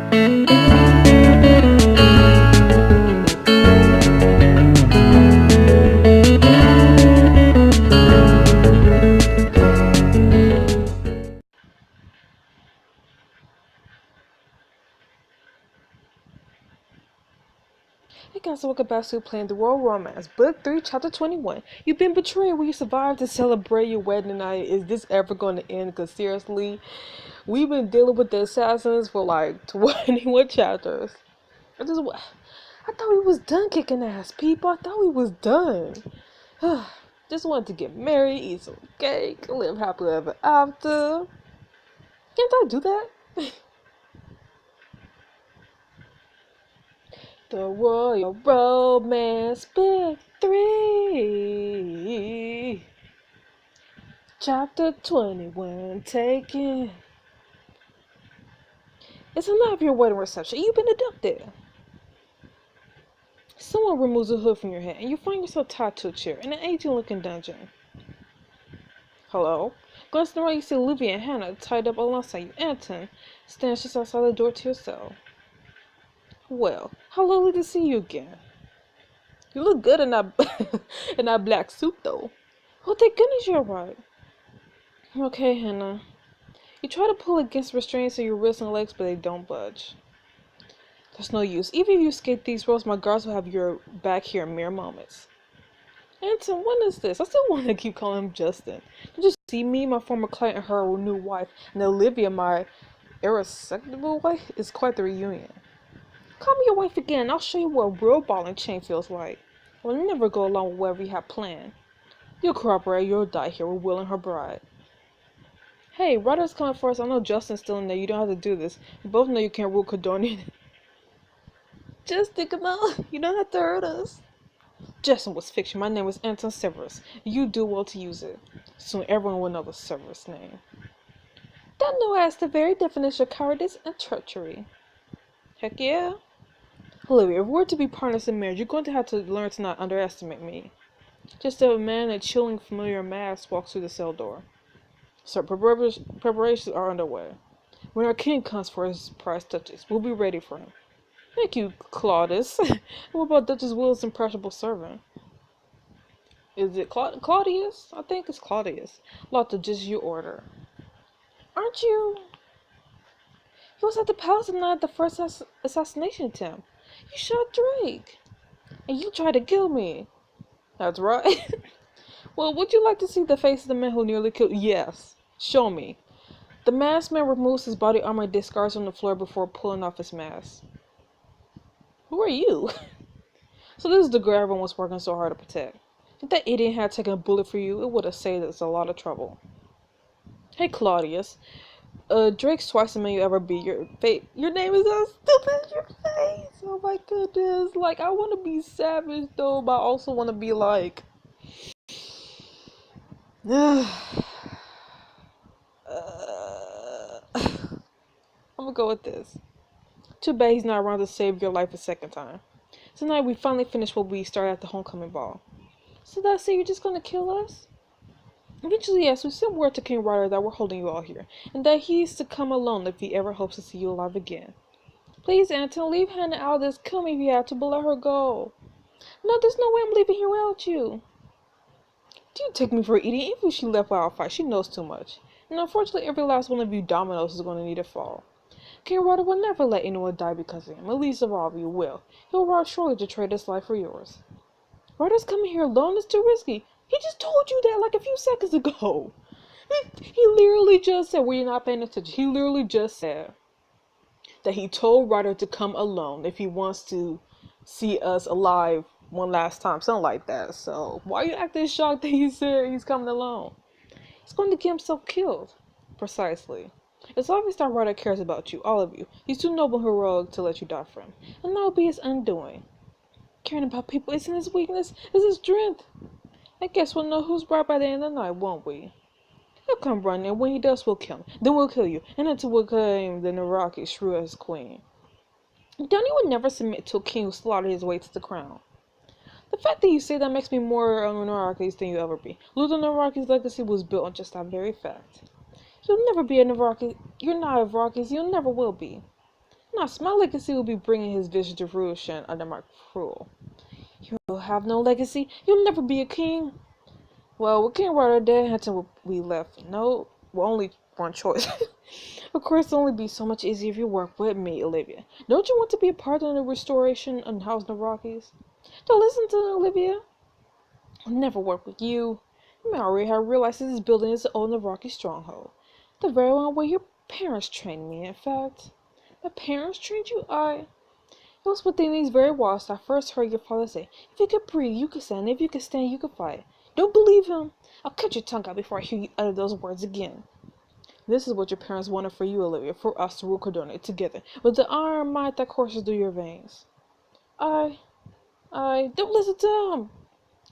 Hey guys, welcome back to Playing the Royal Romance, Book 3, Chapter 21. You've been betrayed. Will you survive to celebrate your wedding night? Is this ever going to end? Because seriously, we've been dealing with the assassins for like 21 chapters. I thought we was done kicking ass, people. I thought we was done. Just wanted to get married, eat some cake, live happily ever after. Can't I do that? The Royal Romance Book 3, Chapter 21, taken. It's the night of your wedding reception. You've been abducted. Someone removes a hood from your head, and you find yourself tied to a chair in an aging-looking dungeon. Hello? Glancing around, you see Olivia and Hannah tied up alongside you. Anton stands just outside the door to your cell. Well, how lovely to see you again. You look good in that in that black suit, though. Oh, thank goodness you're right. Okay, Hannah. You try to pull against restraints on your wrists and legs, but they don't budge. There's no use. Even if you escape these ropes, my guards will have your back here in mere moments. Anton, when is this? I still want to keep calling him Justin. You just see me, my former client, and her new wife, and Olivia, my irresectable wife. It's quite the reunion. Call me your wife again. I'll show you what a real ball and chain feels like. I will never go along with whatever you have planned. You'll cooperate, you'll die here with Will and her bride. Hey, Ryder's coming for us. I know Justin's still in there. You don't have to do this. We both know you can't rule Cadonian. Just think about it. You don't have to hurt us. Justin was fiction. My name was Anton Severus. You do well to use it. Soon everyone will know the Severus name. That no as the very definition of cowardice and treachery. Heck yeah. Olivia, if we're to be partners in marriage, you're going to have to learn to not underestimate me. Just as a man in a chilling, familiar mask walks through the cell door. Sir, preparations are underway. When our king comes for his prize touches, we'll be ready for him. Thank you, Claudius. What about Duchess Will's impressionable servant? Is it Claudius? I think it's Claudius. Lotta, just you order. Aren't you? He was at the palace the night of the first assassination attempt. You shot Drake. And you tried to kill me. That's right. Well, would you like to see the face of the man who nearly killed you? Yes. Show me. The masked man removes his body armor and discards on the floor before pulling off his mask. Who are you? So this is the girl everyone was working so hard to protect. If that idiot had taken a bullet for you, it would have saved us a lot of trouble. Hey, Claudius. Drake's twice the man you ever be. Your name is so stupid as your face. Oh my goodness. Like, I want to be savage though, but I also want to be like... I'm gonna go with this. Too bad he's not around to save your life a second time. Tonight we finally finished what we started at the homecoming ball. So that's it, you're just gonna kill us? Eventually, yes, we sent word to King Ryder that we're holding you all here, and that he's to come alone if he ever hopes to see you alive again. Please, Anton, leave Hannah out of this. Kill me if you have to, but let her go. No, there's no way I'm leaving here without you. Do you take me for an idiot? Even if she left without a fight, she knows too much. And unfortunately, every last one of you dominoes is going to need a fall. King Ryder will never let anyone die because of him, at least of all of you will. He'll arrive shortly to trade his life for yours. Ryder's coming here alone is too risky. He just told you that like a few seconds ago. He literally just said, were you not paying attention? He literally just said that he told Ryder to come alone if he wants to see us alive one last time. Something like that. So why are you acting shocked that he said he's coming alone? He's going to get himself killed. Precisely. It's obvious that Ryder cares about you, all of you. He's too noble and heroic to let you die for him. And that'll be his undoing. Caring about people isn't his weakness, it's his strength. I guess we'll know who's right by the end of the night, won't we? He'll come running, and when he does, we'll kill him. Then we'll kill you, and until we'll claim the Naraki shrew as queen. Donnie would never submit to a king who slaughtered his way to the crown. The fact that you say that makes me more of a Narakis than you'll ever be. Luther Naraki's legacy was built on just that very fact. You'll never be a Naraki. You're not a Narakis. You never will be. Not my legacy will be bringing his vision to fruition under my rule. You'll have no legacy. You'll never be a king. Well, we can't write our dead until we left. No, well, only one choice. Of course, it'll only be so much easier if you work with me, Olivia. Don't you want to be a part of the restoration and house in the Rockies? Don't listen to Olivia. I'll never work with you. You may already have realized that this building is the old Navaraki stronghold. The very one where your parents trained me, in fact. My parents trained you? It was within these very walls that I first heard your father say, if you could breathe, you could stand. If you could stand, you could fight. Don't believe him. I'll cut your tongue out before I hear you utter those words again. This is what your parents wanted for you, Olivia, for us to rule Cordona together, with the iron might that courses through your veins. I don't listen to him.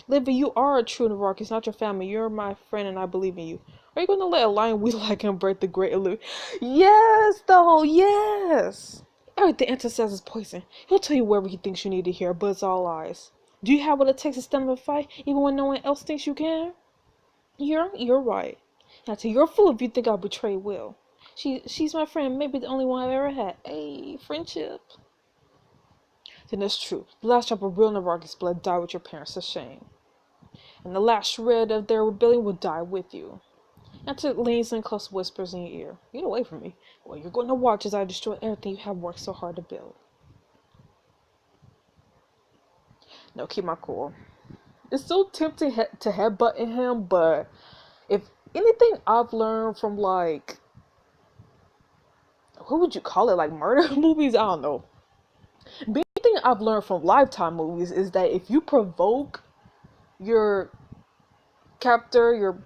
Olivia, you are a true Navark. It's not your family. You're my friend, and I believe in you. Are you going to let a lion we like him break the great Olivia? Yes, though, yes. Everything Anton says is poison. He'll tell you wherever he thinks you need to hear, but it's all lies. Do you have what it takes to stand up and fight, even when no one else thinks you can? You're right. Now, to your fool if you think I'll betray Will. She's my friend, maybe the only one I've ever had. Hey, friendship. Then it's true. The last drop of real Navarki's blood died with your parents' shame. And the last shred of their rebellion will die with you. Anton leans in close whispers in your ear. Get away from me. Well, you're going to watch as I destroy everything you have worked so hard to build. No, keep my cool. It's so tempting to headbutt in him, but if anything I've learned from, like, what would you call it, like murder movies? I don't know. But anything I've learned from Lifetime movies is that if you provoke your captor, your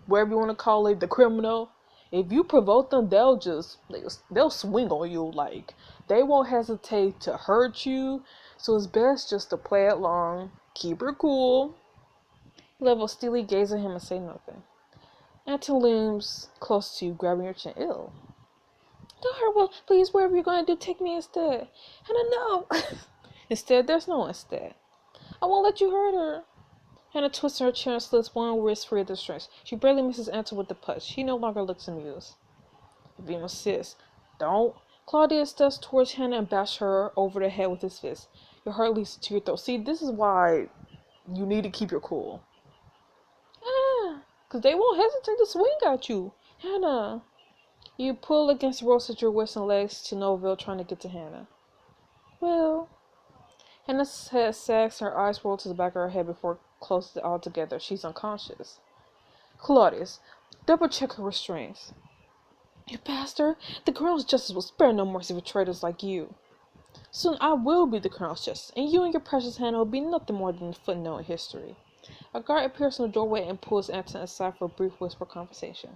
whatever you want to call it, the criminal, if you provoke them, they'll swing on you. Like, they won't hesitate to hurt you. So it's best just to play it long, keep her cool. Level steely gaze at him and say nothing. Anton leans close to you, grabbing your chin. Ew. Don't hurt Will, please. Whatever you're going to do, take me instead. Hannah, no. Instead, there's no instead. I won't let you hurt her. Hannah twists her chair and slits one wrist free of the strings. She barely misses Anton with the punch. She no longer looks amused. Vima insists. Don't. Claudia steps towards Hannah and bashes her over the head with his fist. Your heart leaps to your throat. See, this is why you need to keep your cool. Because they won't hesitate to swing at you. Hannah. You pull against the ropes at your wrists and legs to no avail, trying to get to Hannah. Well. Hannah's head sags and her eyes roll to the back of her head before closes it all together. She's unconscious. Claudius, double check her restraints. You bastard! The Colonel's justice will spare no mercy for traitors like you. Soon I will be the Colonel's justice, and you and your precious Hannah will be nothing more than a footnote in history. A guard appears in the doorway and pulls Anton aside for a brief whisper conversation.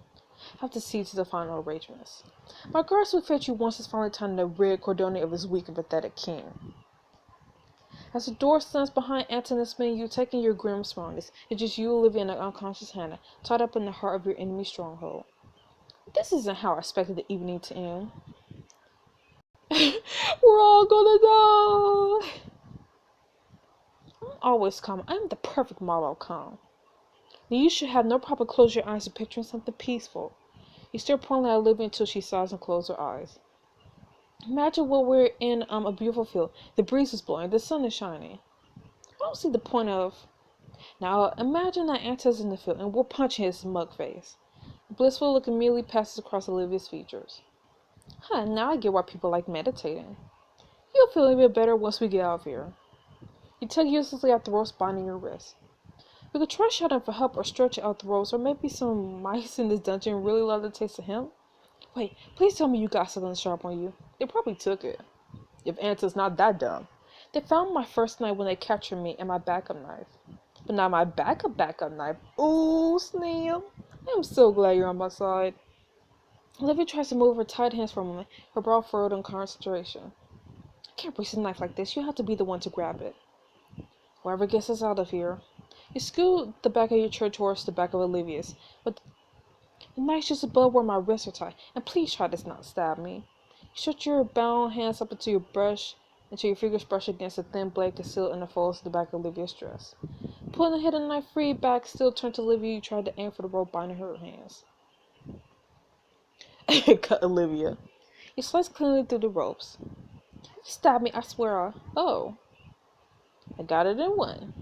I have to see to the final arrangements. My guards will fetch you once it's finally time to rid Cordona of his weak and pathetic king. As the door slams behind Anton and Smith, you taking your grim surroundings. It's just you, Olivia, and an unconscious Hannah, tied up in the heart of your enemy's stronghold. This isn't how I expected the evening to end. We're all gonna die! I'm always calm. I'm the perfect model of calm. Now you should have no problem closing your eyes and picturing something peaceful. You stare pointedly at Olivia until she sighs and closes her eyes. Imagine we're in a beautiful field. The breeze is blowing. The sun is shining. I don't see the point of... Now imagine that Anton's in the field and we're punching his smug face. A blissful look immediately passes across Olivia's features. Now I get why people like meditating. You'll feel a bit better once we get out of here. You tug uselessly at the ropes binding your wrist. We could try shouting for help or stretch out the ropes, or maybe some mice in this dungeon really love the taste of hemp. Wait, please tell me you got something sharp on you. They probably took it. If Anton's not that dumb. They found my first knife when they captured me and my backup knife. But not my backup knife. Ooh, Snail. I am so glad you're on my side. Olivia tries to move her tight hands for a moment, her brow furrowed in concentration. I can't reach the knife like this. You have to be the one to grab it. Whoever gets us out of here. You scoot the back of your chair towards the back of Olivia's, but the knife's just above where my wrists are tied, and please try to not stab me. You stretch your bound hands up until your fingers brush against the thin blade concealed in the folds of the back of Olivia's dress. Pulling the hidden knife free, back still turned to Olivia, you tried to aim for the rope binding her hands. Cut Olivia. You slice cleanly through the ropes. Stab me, I swear. Oh, I got it in one.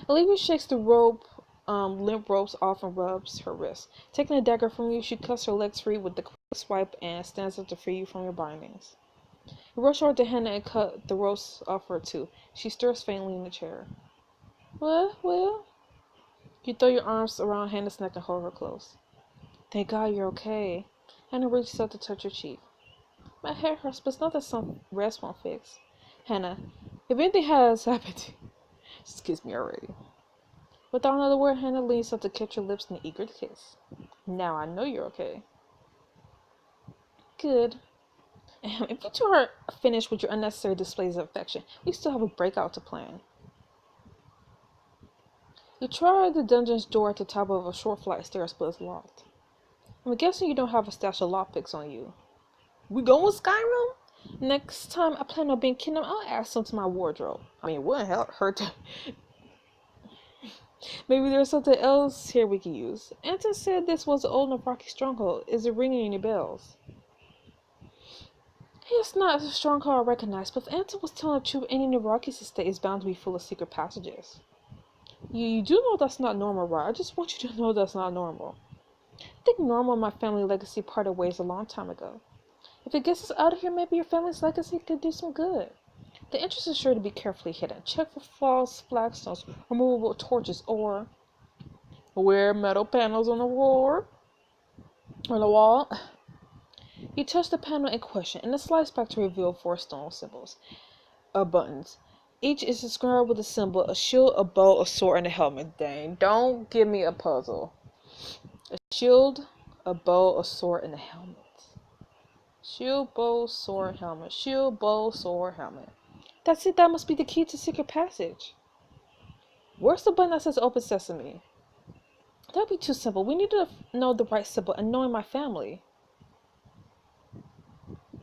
Olivia shakes the limp ropes off and rubs her wrist. Taking the dagger from you, she cuts her legs free with the quick swipe and stands up to free you from your bindings. You rush over to Hannah and cut the ropes off her too. She stirs faintly in the chair. Well? You throw your arms around Hannah's neck and hold her close. Thank God you're okay. Hannah reaches out to touch your cheek. My head hurts, but it's not that some rest won't fix. Hannah, if anything has happened, just kiss me already. Without another word, Hannah leans up to catch your lips in an eager kiss. Now I know you're okay. Good. If you two are finished with your unnecessary displays of affection, we still have a breakout to plan. You try the dungeon's door at the top of a short flight of stairs, but it's locked. I'm guessing you don't have a stash of lockpicks on you. We going with Skyrim? Next time I plan on being kingdom, I'll add some to my wardrobe. I mean, it wouldn't hurt to... Maybe there's something else here we can use. Anton said this was an old Navaraki stronghold. Is it ringing any bells? It's not a stronghold I recognize, but if Anton was telling the truth, any Navaraki's estate is bound to be full of secret passages. You do know that's not normal, right? I just want you to know that's not normal. I think Normal and my family legacy parted ways a long time ago. If it gets us out of here, maybe your family's legacy could do some good. The entrance is sure to be carefully hidden. Check for false flagstones, removable torches, or wear metal panels on the wall. You touch the panel in question, and it slides back to reveal 4 stone symbols, buttons. Each is inscribed with a symbol: a shield, a bow, a sword, and a helmet. Dang, don't give me a puzzle. A shield, a bow, a sword, and a helmet. Shield, bow, sword, helmet. Shield, bow, sword, helmet. That's it. That must be the key to secret passage. Where's the button that says open sesame? That'd be too simple. We need to know the right symbol and knowing my family.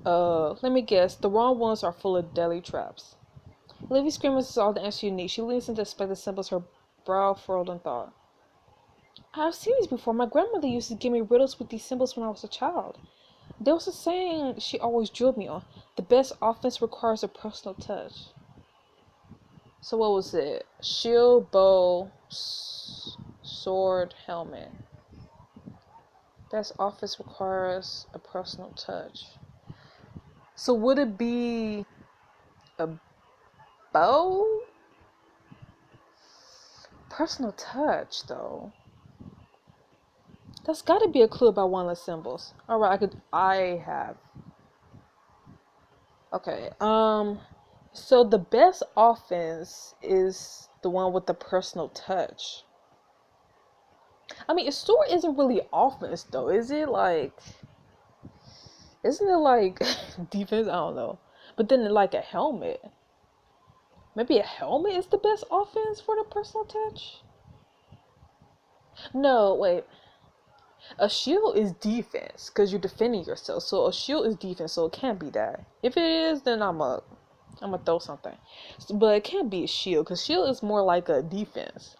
Let me guess. The wrong ones are full of deadly traps. Livy screams is all the answer you need. She leans in to inspect the symbols, her brow furrowed in thought. I've seen these before. My grandmother used to give me riddles with these symbols when I was a child. There was a saying she always drilled me on. The best offense requires a personal touch. So what was it? Shield, bow, sword, helmet. Best offense requires a personal touch. So would it be a bow? Personal touch, though. That's got to be a clue about one of the symbols. All right, I have. Okay. So the best offense is the one with the personal touch. I mean, a sword isn't really offense, though, is it? Isn't it like defense? I don't know. But then, like a helmet. Maybe a helmet is the best offense for the personal touch? No, wait. A shield is defense because you're defending yourself. So a shield is defense, so it can't be that. If it is, then I'm gonna throw something. But it can't be a shield because shield is more like a defense.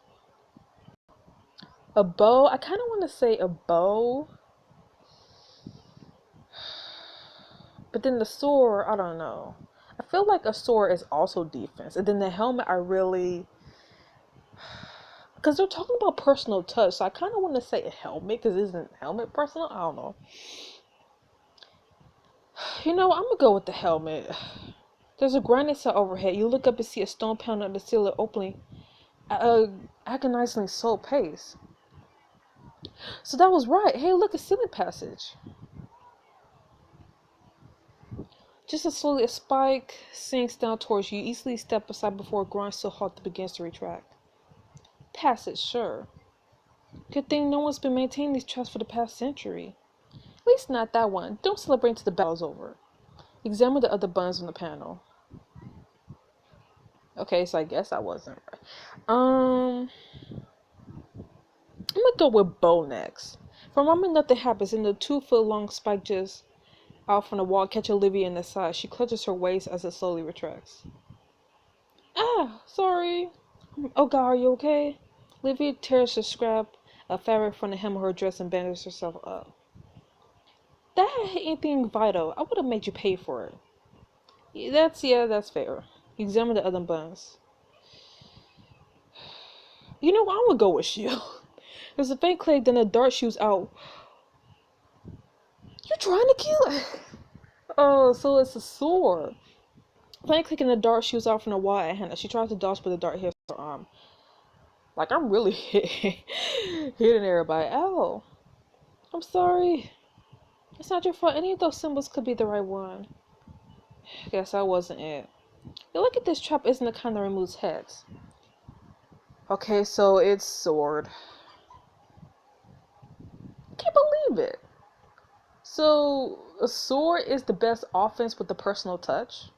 A bow, I kind of want to say a bow. But then the sword, I don't know. I feel like a sword is also defense. And then the helmet, because they're talking about personal touch, so I kind of want to say a helmet, because isn't helmet personal? I don't know. You know, I'm going to go with the helmet. There's a grinding cell overhead. You look up and see a stone panel on the ceiling opening at a agonizingly slow pace. So that was right. Hey, look, a ceiling passage. Just as slowly a spike sinks down towards you, easily step aside before a grind so halt that begins to retract. Passage, sure. Good thing no one's been maintaining these traps for the past century. At least not that one. Don't celebrate until the battle's over. Examine the other buttons on the panel. Okay, so I guess I wasn't right. I'm gonna go with bow next. For a moment, nothing happens, and the 2-foot-long spike just out from the wall catch Olivia in the side. She clutches her waist as it slowly retracts. Ah, sorry. Oh God, are you okay? Olivia tears the scrap of fabric from the hem of her dress and bandages herself up. That had anything vital, I would have made you pay for it. That's fair. Examine the other buttons. You know what? I'm gonna go with shield. There's a faint click, then a dart shoots out. You're trying to kill it. Oh, so it's a sword. Faint click and the dart shoots out from the wall at Hannah. She tries to dodge, but the dart hits her arm. Like, I'm really hitting everybody. Ow. I'm sorry. It's not your fault. Any of those symbols could be the right one. Guess that wasn't it. You look at this trap isn't the kind that removes heads. Okay, so it's sword. Can't believe it. So a sword is the best offense with the personal touch?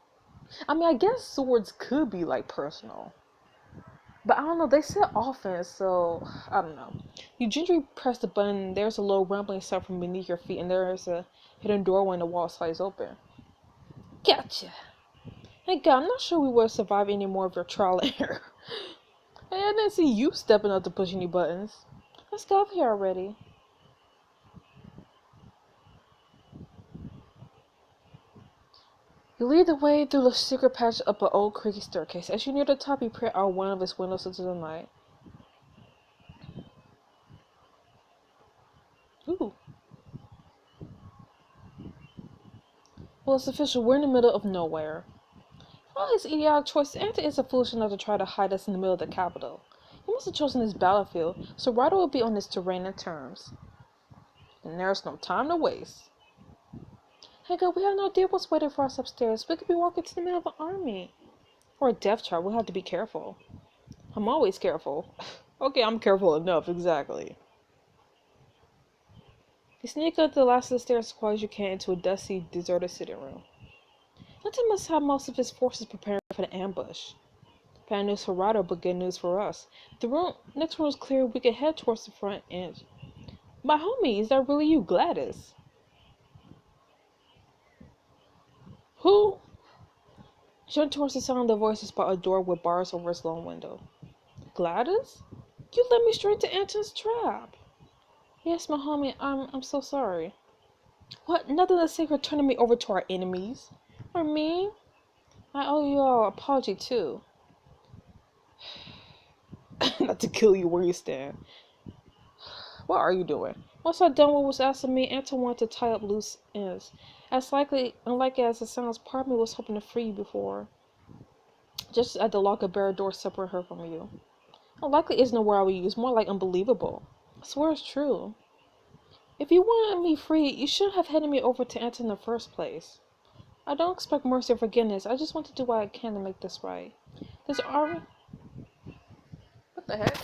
I mean, I guess swords could be like personal. But I don't know, they said offense, so I don't know. You gingerly press the button, there's a low rumbling sound from beneath your feet, and there is a hidden doorway when the wall slides open. Gotcha! Hey God, I'm not sure we would survive any more of your trial and error. Hey, I didn't see you stepping up to push any buttons. Let's go up here already. You lead the way through the secret passage up an old creaky staircase. As you near the top, you peer out one of its windows into the night. Ooh. Well, it's official. We're in the middle of nowhere. For all his idiotic choices, Anta isn't foolish enough to try to hide us in the middle of the capital. He must have chosen this battlefield, so Ryder will be on this terrain and terms. And there's no time to waste. Hey God, we have no idea what's waiting for us upstairs. We could be walking to the middle of an army. Or a death trap. We'll have to be careful. I'm always careful. Okay, I'm careful enough, exactly. You sneak up the last of the stairs as quiet as you can into a dusty, deserted sitting room. Anta must have most of his forces preparing for the ambush. Bad news for Ryder, but good news for us. The next room is clear. We can head towards the front end. My homie, is that really you, Gladys? Who? Turn towards the sound of the voices by a door with bars over its long window. Gladys? You led me straight to Anton's trap. Yes, my homie, I'm so sorry. What? Nothing to secret turning me over to our enemies? Or me? I owe you all an apology too. Not to kill you where you stand. What are you doing? Once I'd done what was asked of me, Anton wanted to tie up loose ends. Unlike as it sounds, part of me was hoping to free you before. Just at the lock of barrier door separate her from you. Unlikely isn't a word I would use, more like unbelievable. I swear it's true. If you wanted me free, you shouldn't have handed me over to Anton in the first place. I don't expect mercy or forgiveness. I just want to do what I can to make this right. This army... What the heck?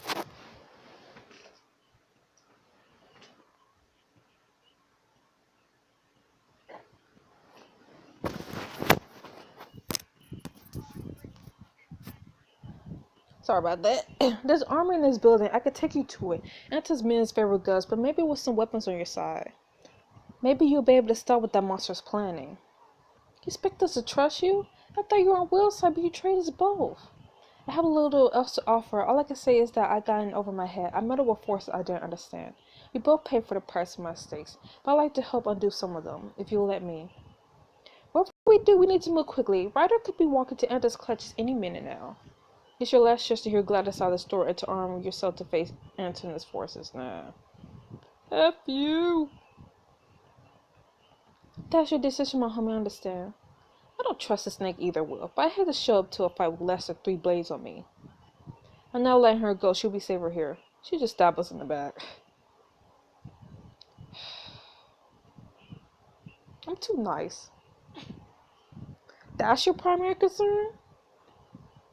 Sorry about that. There's armor in this building. I could take you to it. Anton's men's favorite guns, but maybe with some weapons on your side. Maybe you'll be able to stop what that monster's planning. You expect us to trust you? I thought you were on Will's side, but you trade us both. I have a little else to offer. All I can say is that I got in over my head. I meddled with forces I didn't understand. We both paid for the price of my mistakes, but I'd like to help undo some of them, if you'll let me. Whatever we do, we need to move quickly. Ryder could be walking to Anton's clutches any minute now. It's your last chance to hear Gladys out of the store and to arm yourself to face Anton's forces. Nah. F you. That's your decision, my homie, I understand. I don't trust the snake either, Will, but I had to show up to a fight with less than 3 blades on me. I'm not letting her go. She'll be safer here. She just stabbed us in the back. I'm too nice. That's your primary concern?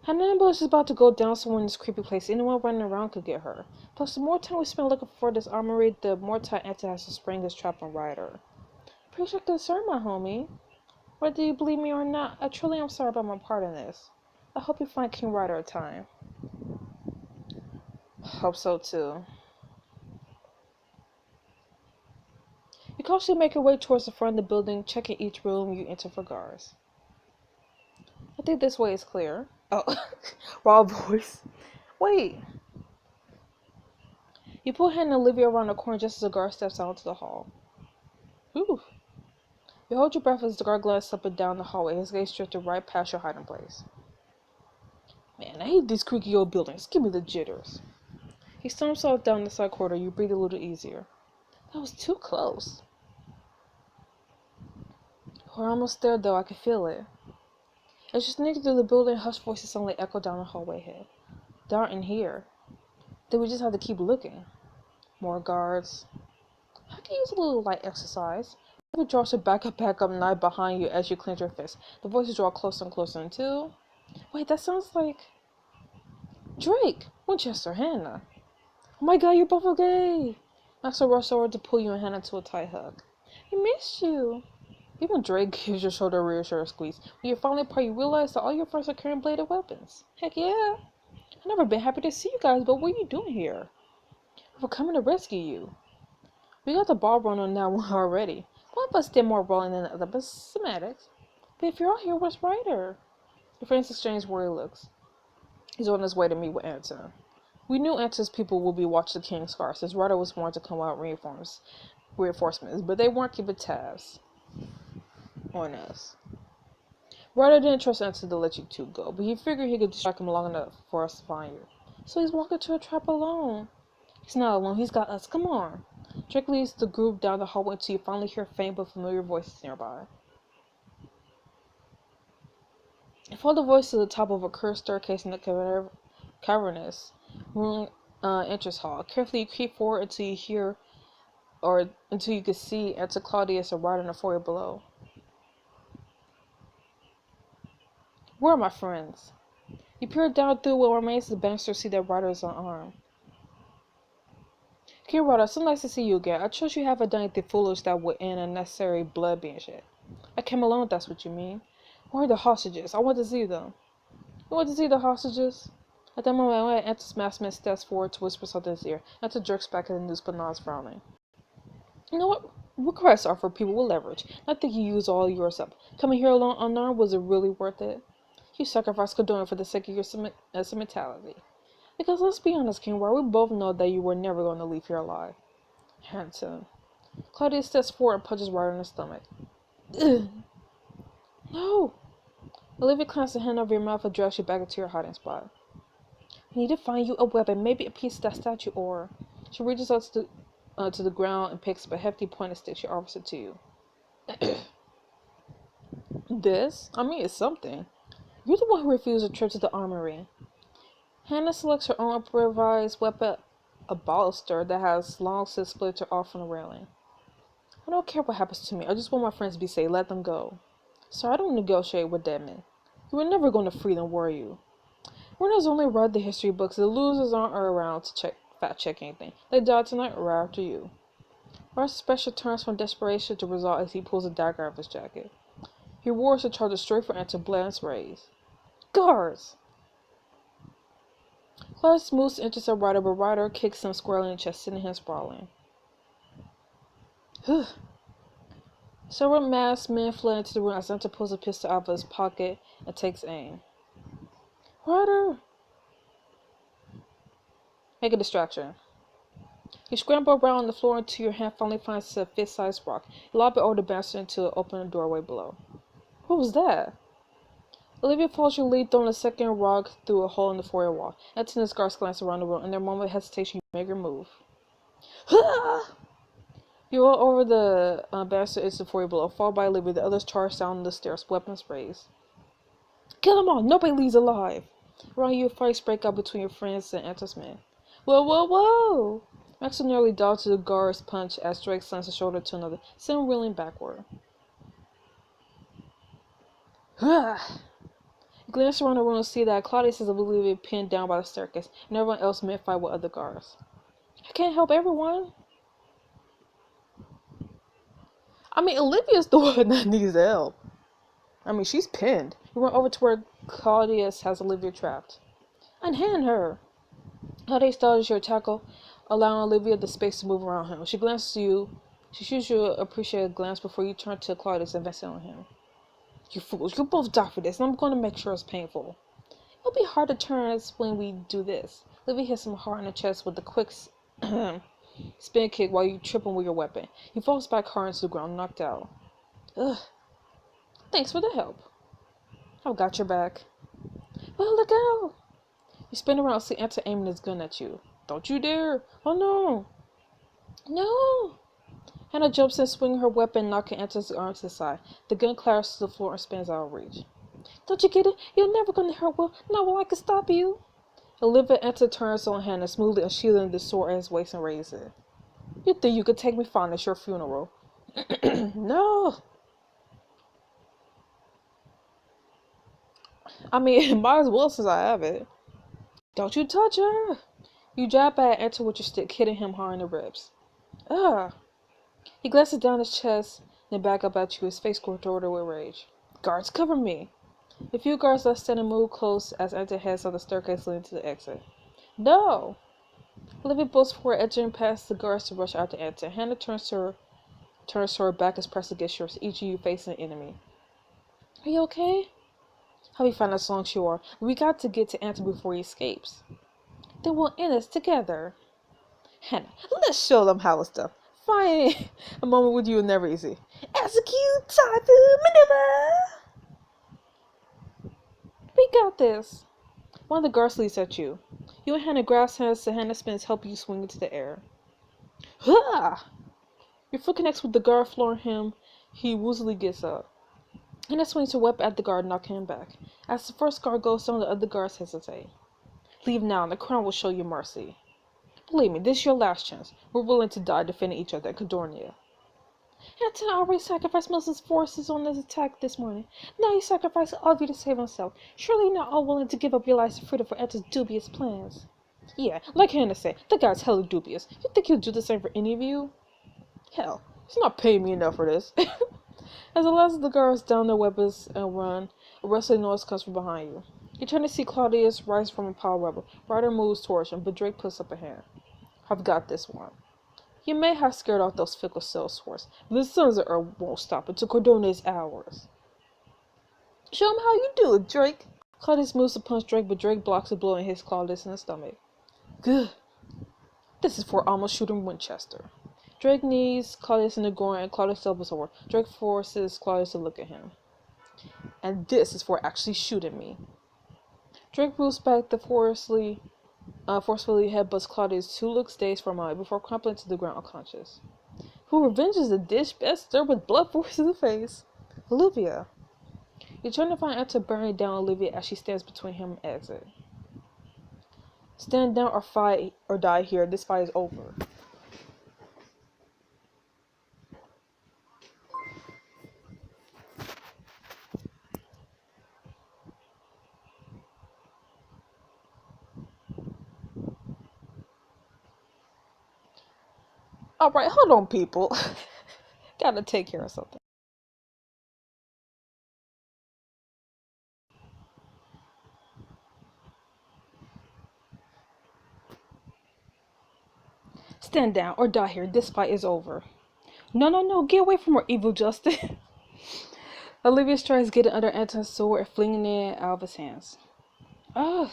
An ambush is about to go down somewhere in this creepy place. Anyone running around could get her. Plus, the more time we spend looking for this armory, the more time Anton has to spring his trap on Ryder. Appreciate your concern, my homie. Whether you believe me or not, I truly am sorry about my part in this. I hope you find King Ryder a time. Hope so too. You cautiously make your way towards the front of the building, checking each room you enter for guards. I think this way is clear. Oh, raw voice. Wait. You pull Hannah and Olivia around the corner just as the guard steps out into the hall. Ooh. You hold your breath as the guard glides up and down the hallway, his gaze drifted right past your hiding place. Man, I hate these creaky old buildings. Give me the jitters. He storms off down the side corridor. You breathe a little easier. That was too close. We're almost there, though. I can feel it. As you sneak through the building, hushed voices suddenly echo down the hallway ahead. They aren't in here. Then we just have to keep looking. More guards. I can use a little light exercise. It draws your backup knife behind you as you clench your fist. The voices draw closer and closer until... Wait, that sounds like... Drake! Winchester, Hannah. Oh my god, you're both okay! Maxwell rushed over to pull you and Hannah into a tight hug. We missed you. Even Drake gives your shoulder a reassuring squeeze. When you finally part, you realize that all your friends are carrying bladed weapons. Heck yeah! I've never been happy to see you guys, but what are you doing here? We're coming to rescue you. We got the ball rolling on that one already. One of us did more rolling than the other, but semantics. But if you're all here, what's Ryder? Your friends exchange worried looks. He's on his way to meet with Anton. We knew Anton's people would be watching the King's Guard, since Ryder was warned to come out reinforcements, but they weren't keeping tabs on us. Ryder didn't trust Anton to let you two go, but he figured he could distract him long enough for us to find you. So he's walking to a trap alone. He's not alone, he's got us. Come on. Drake leads the group down the hallway until you finally hear faint but familiar voices nearby. You follow the voice to the top of a curved staircase in the cavernous entrance hall. Carefully you creep forward until you can see Anton, Claudius, and Ryder in the foyer below. Where are my friends? You peer down through what remains of the banister to see that Ryder is unarmed. Okay, Ryder, so nice to see you again. I trust you haven't done anything foolish that would end unnecessary blood being shed. I came alone, if that's what you mean. Where are the hostages? I want to see them. You want to see the hostages? At that moment, Anton's masked man steps forward to whisper something in his ear. Anton jerks back at the news, but nods, frowning. You know what? Requests are for people with leverage. I think you use all yours up. Coming here alone unarmed, was it really worth it? You sacrificed Codona for the sake of your sentimentality. Because let's be honest, King Ryder, we both know that you were never going to leave here alive. Anton. Claudius steps forward and punches Ryder in the stomach. Ugh. No! Olivia clamps a hand over your mouth and drags you back into your hiding spot. I need to find you a weapon, maybe a piece of that statue or... She reaches out to the ground and picks up a hefty pointed stick. She offers it to you. This? I mean, it's something. You're the one who refused a trip to the armory. Hannah selects her own improvised weapon, a baluster that has long since split her off from the railing. I don't care what happens to me. I just want my friends to be safe. Let them go. Sir, I don't negotiate with dead men. You were never going to free them, were you? Winners only read the history books. The losers aren't around to fact-check anything. They died tonight right after you. Ryder's expression turns from desperation to resolve as he pulls a dagger out of his jacket. He roars to charge straight for Anton, Blance raised. Guards! Claudius moves to intercept Ryder, but Ryder kicks him squarely in the chest, sending him sprawling. Several masked men fled into the room as Anton pulls a pistol out of his pocket and takes aim. Ryder! Make a distraction. You scramble around on the floor until your hand finally finds a fist-sized rock. You lob it over the banister into an open doorway below. What was that? Olivia follows your lead, throwing a second rock through a hole in the foyer wall. Anton and his guards glance around the room. In their moment of hesitation, you make your move. You roll over the banister into the foyer below, followed by Olivia. The others charge down the stairs, weapons raised. Kill them all! Nobody leaves alive! Around you, fights break out between your friends and Anton's men. Whoa, whoa, whoa! Maxwell nearly dodged the guard's punch as Drake slams a shoulder to another, sent him reeling backward. You glance around the room and see that Claudius is Olivia pinned down by the staircase, and everyone else mid-fight with other guards. I can't help everyone. I mean, Olivia's the one that needs help. I mean, she's pinned. You run over to where Claudius has Olivia trapped. Unhand her. Claudius dodges your tackle, allowing Olivia the space to move around him. She glances at you. She shoots you an appreciative glance before you turn to Claudius and vest on him. You fools, you'll both die for this, and I'm going to make sure it's painful. It'll be hard to turn us when we do this. Olivia hits him hard in the chest with a quick spin kick while you trip him with your weapon. He falls back hard into the ground, knocked out. Ugh. Thanks for the help. I've got your back. Well, look out! You spin around and see Anta aiming his gun at you. Don't you dare! Oh no! No! Hannah jumps in, swinging her weapon, knocking Anta's arm to the side. The gun clatters to the floor and spins out of reach. Don't you get it? You're never gonna hurt Will. Not while I can stop you. Olivia Anta turns on Hannah, smoothly unsheathing the sword at his waist and raises it. You think you could take me fine at your funeral? No! I mean, might as well since I have it. Don't you touch her! You jab at Anta with your stick, hitting him hard in the ribs. Ugh! He glances down his chest, then back up at you, his face contorted with rage. Guards, cover me! A few guards left standing move close as Anta heads on the staircase leading to the exit. No! Olivia bolts forward, edging past the guards to rush after Anta. Hannah turns her back as pressed against yours, each of you facing an enemy. Are you okay? I'll be fine as long as you are. We got to get to Anta before he escapes. Then we'll end this together. Hannah, let's show them how it's done. Fine. A moment with you is never easy. Execute typhoon maneuver! We got this. One of the guards leaps at you. You and Hannah grasp hands, so Hannah spins, helping you swing into the air. Ha! Your foot connects with the guard, flooring him. He woozily gets up. Hannah swings her weapon at the guard, knocking him back. As the first guard goes down, the other guards hesitate. Leave now, and the crown will show you mercy. Believe me, this is your last chance. We're willing to die defending each other at Cadornia. Anton already sacrificed most of his forces on this attack this morning. Now he sacrificed all of you to save himself. Surely you're not all willing to give up your lives to freedom for Anton's dubious plans. Yeah, like Hannah said, the guy's hella dubious. You think he'll do the same for any of you? Hell, he's not paying me enough for this. As the last of the guards down their weapons and run, a rustling noise comes from behind you. You turn to see Claudius rise from a pile of rubble. Ryder moves towards him, but Drake puts up a hand. I've got this one. You may have scared off those fickle sellswords, but the sons of Earth won't stop until Cordona is ours. Show him how you do it, Drake. Claudius moves to punch Drake, but Drake blocks a blow and hits Claudius in the stomach. Good. This is for almost shooting Winchester. Drake knees Claudius in the groin, and Claudius elbows over. Drake forces Claudius to look at him. And this is for actually shooting me. Drake moves back the forcefully headbutts Claudius, who looks dazed for a moment before crumpling to the ground unconscious. Who revenges a dish best stirred with blood force in the face? Olivia. You turn to find Anta burning down Olivia as she stands between him and exit. Stand down or fight or die here. This fight is over. Alright, hold on, people. Gotta take care of something. Stand down or die here. This fight is over. No. Get away from her, evil Justin. Olivia tries getting under Anton's sword and flinging it out of his hands. Ugh.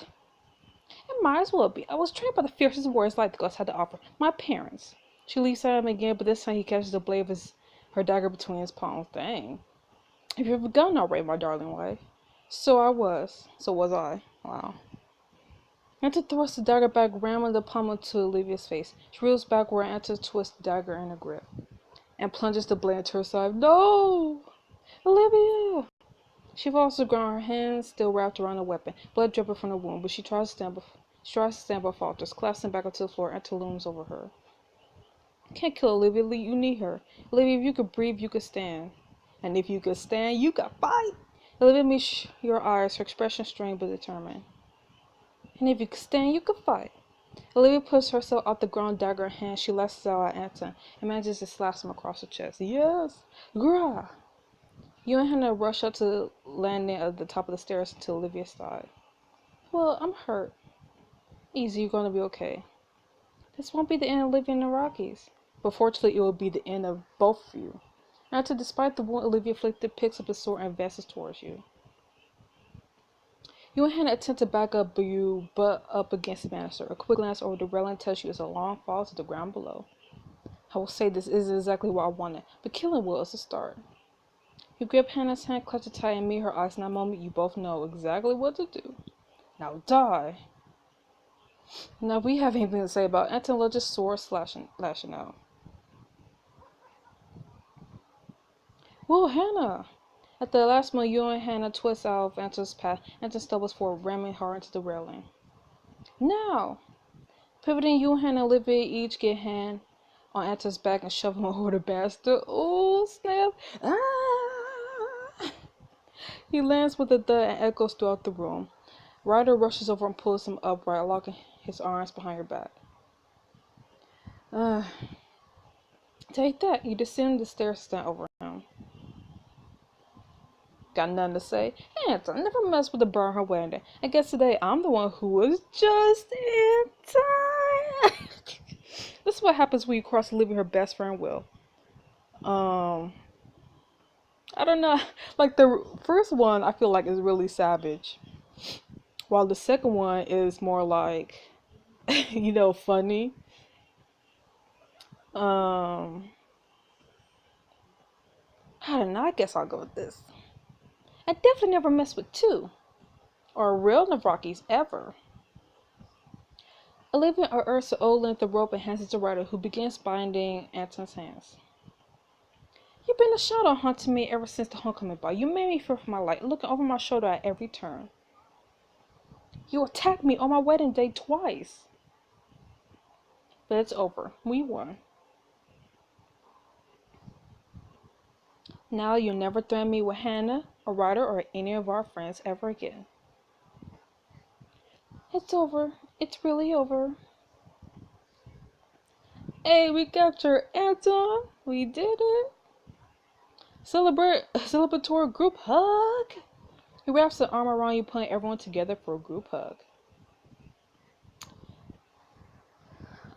It might as well be. I was trained by the fiercest warriors like the gods had to offer. My parents. She leaps at him again, but this time he catches the blade of her dagger between his palms. Dang. Have you ever begun already, my darling wife? So I was. So was I. Wow. Anta thrusts the dagger back, ramming the pommel to Olivia's face. She reels backward and Anta twists the dagger in her grip and plunges the blade into her side. No! Olivia! She falls to the ground, her hands still wrapped around the weapon, blood dripping from the wound, but she tries to stand but falters, collapsing back onto the floor. Anta looms over her. Can't kill Olivia. You need her. Olivia, if you could breathe, you could stand. And if you could stand, you could fight. Olivia meets your eyes, her expression strained but determined. And if you could stand, you could fight. Olivia pushes herself off the ground, dagger in hand. She lashes out at Anta and manages to slash him across the chest. Yes! Grah! You and Hannah rush up to the landing at the top of the stairs to Olivia's side. Well, I'm hurt. Easy, you're gonna be okay. This won't be the end of Olivia and the Rockies. But fortunately, it will be the end of both of you. Anta, despite the wound Olivia inflicted, picks up his sword and advances towards you. You and Hannah attempt to back up, but you butt up against the banister. A quick glance over the railing tells you it's a long fall to the ground below. I will say this isn't exactly what I wanted, but killing Will is a start. You grip Hannah's hand, clutch it tight, and meet her eyes. In that moment, you both know exactly what to do. Now die. Now we have anything to say about Anton just sword lashing out. Whoa, Hannah! At the last moment, you and Hannah twist out of Anton's path. Anton stumbles forward, ramming hard into the railing. Now! Pivoting, you and Hannah and Olivia each get a hand on Anton's back and shove him over the bastard. Oh, snap! Ah! He lands with a thud and echoes throughout the room. Ryder rushes over and pulls him upright, locking his arms behind her back. Take that. You descend the stairs, stand over him. Got nothing to say? Anton, never mess with the burn her wedding day. I guess today I'm the one who was just in time. This is what happens when you cross leaving her best friend Will. I don't know. Like the first one, I feel like is really savage, while the second one is more like, funny. I don't know. I guess I'll go with this. I definitely never messed with two, or real Navrakis ever. Olivia unearths the old length of rope and hands it to Ryder, who begins binding Anton's hands. You've been a shadow haunting me ever since the homecoming ball. You made me fear for my life, looking over my shoulder at every turn. You attacked me on my wedding day twice. But it's over. We won. Now you'll never threaten me with Hannah, or Ryder, or any of our friends ever again. It's over. It's really over. Hey, we captured Anton. We did it. Celebratory group hug. He wraps the arm around you, pulling everyone together for a group hug.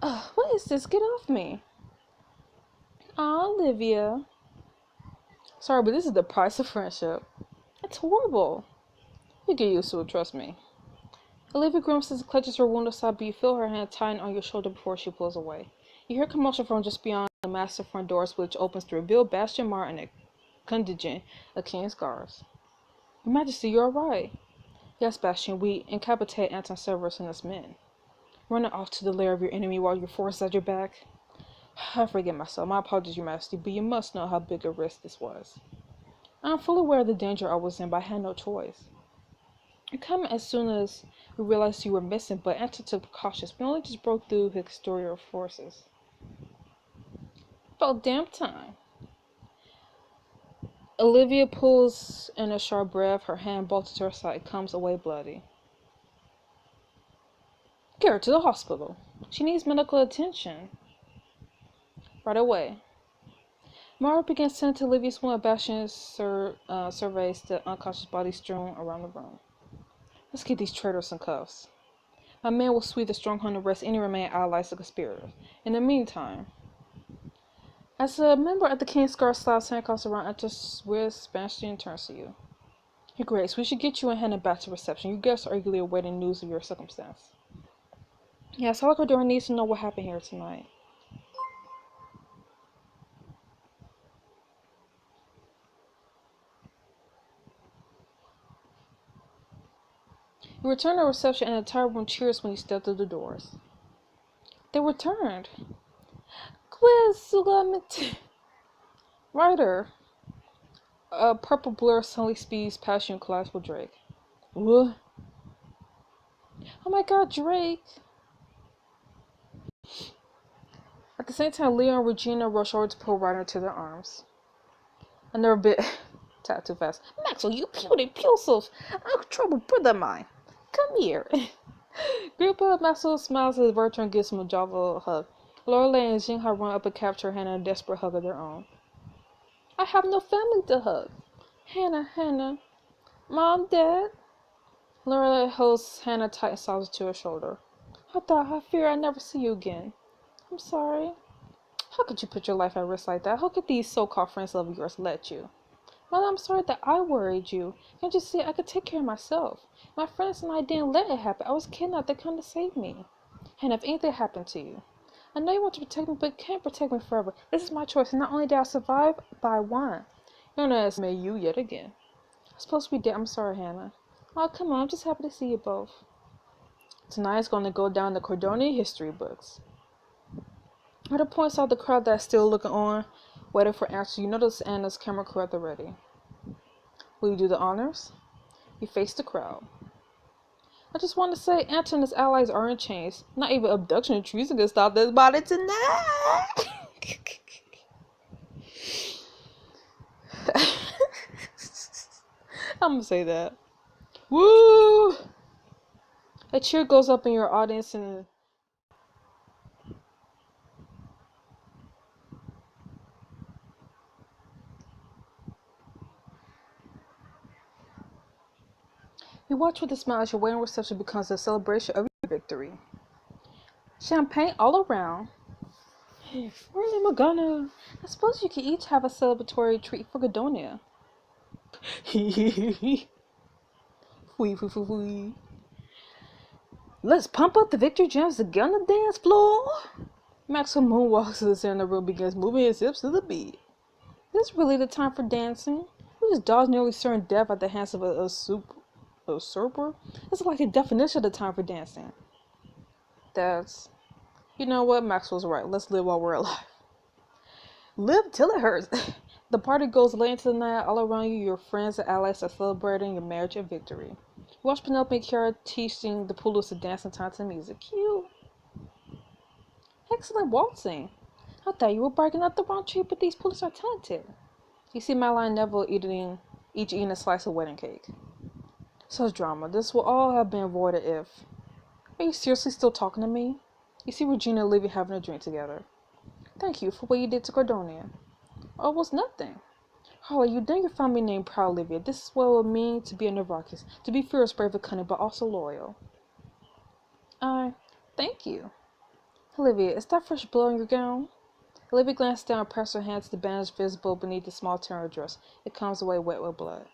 What is this? Get off me. Aw, Olivia. Sorry, but this is the price of friendship. It's horrible. You get used to it, trust me. Olivia grimaces and clutches her wounded side, but you feel her hand tighten on your shoulder before she pulls away. You hear commotion from just beyond the massive front doors, which opens to reveal Bastion Martin and a contingent of King's guards. Your Majesty, you're alright. Yes, Bastion, we incapacitate Anton Severus and his men. Running off to the lair of your enemy while your force at your back. I forget myself. My apologies, Your Majesty, but you must know how big a risk this was. I am fully aware of the danger I was in, but I had no choice. You come as soon as we realized you were missing, but Anton took precautions. We only just broke through his exterior forces. About damn time. Olivia pulls in a sharp breath. Her hand bolted to her side. It comes away bloody. Get her to the hospital. She needs medical attention. Right away. Mara begins tending to Olivia's wound. Bastion surveys the unconscious body strewn around the room. Let's get these traitors in cuffs. My men will sweep the stronghold and arrest any remaining allies of conspirators. In the meantime, as a member of the King's Guard slaps handcuffs around Anton's wrist, Bastion turns to you. Your Grace, we should get you and Hannah back to reception. Your guests are eagerly awaiting news of your circumstance. Yeah, Salvador needs to know what happened here tonight. You return to reception and the entire room cheers when you step through the doors. They returned. Ryder. A purple blur suddenly speeds past you and collides with Drake. What? Oh my god, Drake! At the same time, Leo and Regina rush over to pull Ryder to their arms. I've never been tapped too fast. Maxwell, you puny impulsive, troubled brother of mine. Come here. Grandpa Maxwell smiles as Bertrand gives him a jovial hug. Lorelei and Jinghai run up and capture Hannah in a desperate hug of their own. I have no family to hug. Hannah. Mom, Dad. Lorelei holds Hannah tight and sobs to her shoulder. I fear I'd never see you again. I'm sorry. How could you put your life at risk like that? How could these so-called friends of yours let you? Mother, I'm sorry that I worried you. Can't you see I could take care of myself? My friends and I didn't let it happen. I was kidnapped. They come to save me. And if anything happened to you, I know you want to protect me, but you can't protect me forever. This is my choice. And not only did I survive, but I won. You Don't ask me you yet again. I'm supposed to be dead. I'm sorry, Hannah. Oh, come on. I'm just happy to see you both. Tonight's going to go down the Cordonian history books. Hannah points out the crowd that's still looking on, waiting for answers. You notice Anna's camera crew at the ready. Will you do the honors? You face the crowd. I just want to say, Anton and his allies are in chains. Not even abduction and treason can stop this body tonight. I'm gonna say that. Woo! A cheer goes up in your audience and you watch with a smile as your wedding reception becomes a celebration of your victory. Champagne all around. Really, Magana? I suppose you could each have a celebratory treat for Gadonia. Let's pump up the victory jams again on the dance floor. Maxwell moonwalks to the center of the room, begins moving his hips to the beat. Is this really the time for dancing? This dog's nearly certain death at the hands of a usurper? It's like a definition of the time for dancing. That's... You know what? Maxwell's right. Let's live while we're alive. Live till it hurts. The party goes late into the night. All around you, your friends and allies are celebrating your marriage and victory. You watch Penelope and Kiara teaching the Poodles to dance in time to music. Cute. Excellent waltzing. I thought you were barking up the wrong tree, but these Poodles are talented. You see Madeline and Neville each eating a slice of wedding cake. Such drama. This would all have been avoided if... Are you seriously still talking to me? You see Regina and Olivia having a drink together. Thank you for what you did to Cordonia. Oh, it was nothing. Harley, you done your family name proud, Olivia. This is what it would mean to be a Novarkis. To be fierce, brave, and cunning, but also loyal. Thank you. Olivia, is that fresh blood on your gown? Olivia glanced down and pressed her hand to the bandage visible beneath the small tear in her dress. It comes away wet with blood.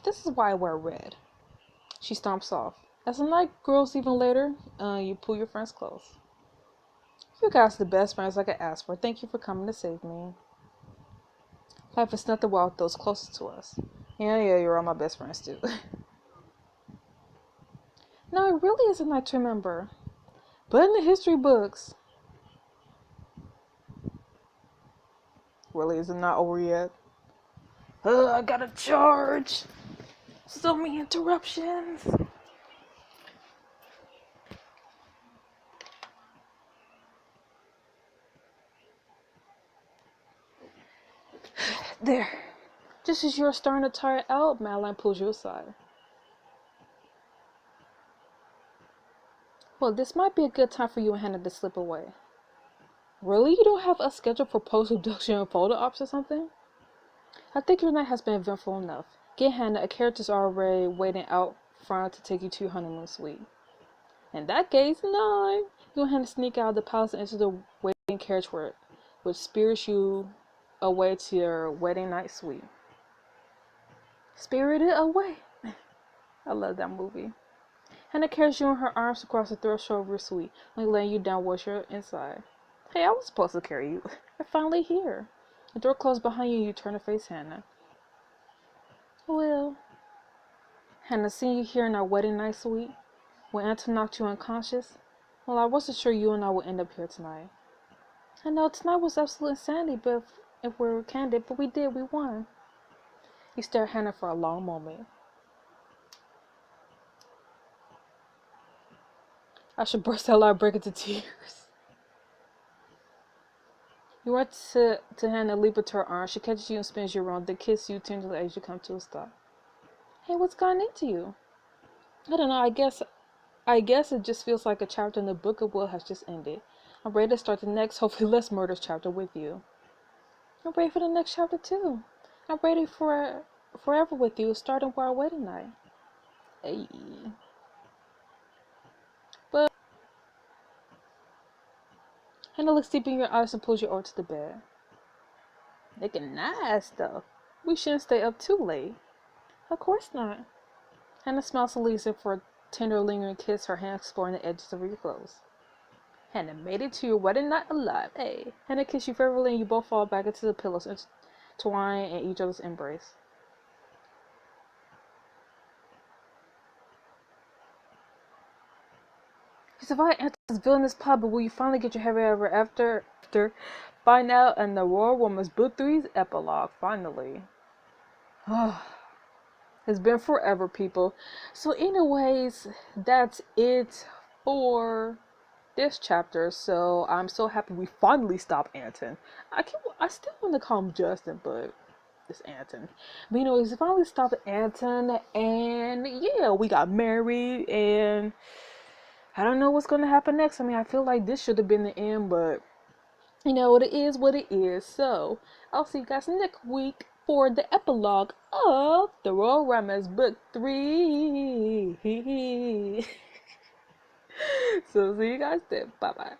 This is why I wear red. She stomps off. As the night grows even later, you pull your friends close. You guys are the best friends I could ask for. Thank you for coming to save me. Life is nothing without those closest to us. Yeah, you're all my best friends too. No, it really is a night to remember. But in the history books. Really, is it not over yet? I gotta charge. So many interruptions. There. Just as you're starting to tire out, Madeline pulls you aside. Well, this might be a good time for you and Hannah to slip away. Really? You don't have a schedule for post-production and photo ops or something? I think your night has been eventful enough. Get Hannah, a character's already waiting out front to take you to your honeymoon suite. In that case, no. You and Hannah sneak out of the palace and enter the waiting carriage which spirits you away to your wedding night suite. Spirited Away. I love that movie. Hannah carries you in her arms across the threshold of your suite, like laying you down once you're inside. Hey, I was supposed to carry you. You're finally here. The door closed behind you and you turn to face Hannah. Well, Hannah, seeing you here in our wedding night suite, when Anton knocked you unconscious, well, I wasn't sure you and I would end up here tonight. I know tonight was absolute insanity, but if we're candid, but we won. You stare at Hannah for a long moment. I should burst out loud, break into tears. You run to Hannah, leap into her arms. She catches you and spins you around, then kisses you tenderly as you come to a stop. Hey, what's gotten into you? I don't know, I guess it just feels like a chapter in the Book of Will has just ended. I'm ready to start the next, hopefully less murders chapter with you. I'm ready for the next chapter too. I'm ready for forever with you, starting for our wedding night. Hey. But Hannah looks deep in your eyes and pulls you over to the bed. Looking nice though. We shouldn't stay up too late. Of course not. Hannah smiles and leaves it for a tender, lingering kiss, her hand exploring the edges of your clothes. Hannah made it to your wedding night alive, eh? Hannah kisses you fervently and you both fall back into the pillows, twine in each other's embrace. You survive Anton's villainous plot, but will you finally get your happy ever after? Find out in the Royal Woman's Book 3's epilogue, finally. It's been forever, people. So anyways, that's it for this chapter. So I'm so happy we finally stopped Anton. I still want to call him Justin, but it's Anton. But anyways, we finally stopped Anton, and yeah, we got married, and I don't know what's gonna happen next. I mean, I feel like this should have been the end, but you know what it is, what it is. So I'll see you guys next week for the epilogue of the Royal Romance Book 3. So see you guys then. Bye bye.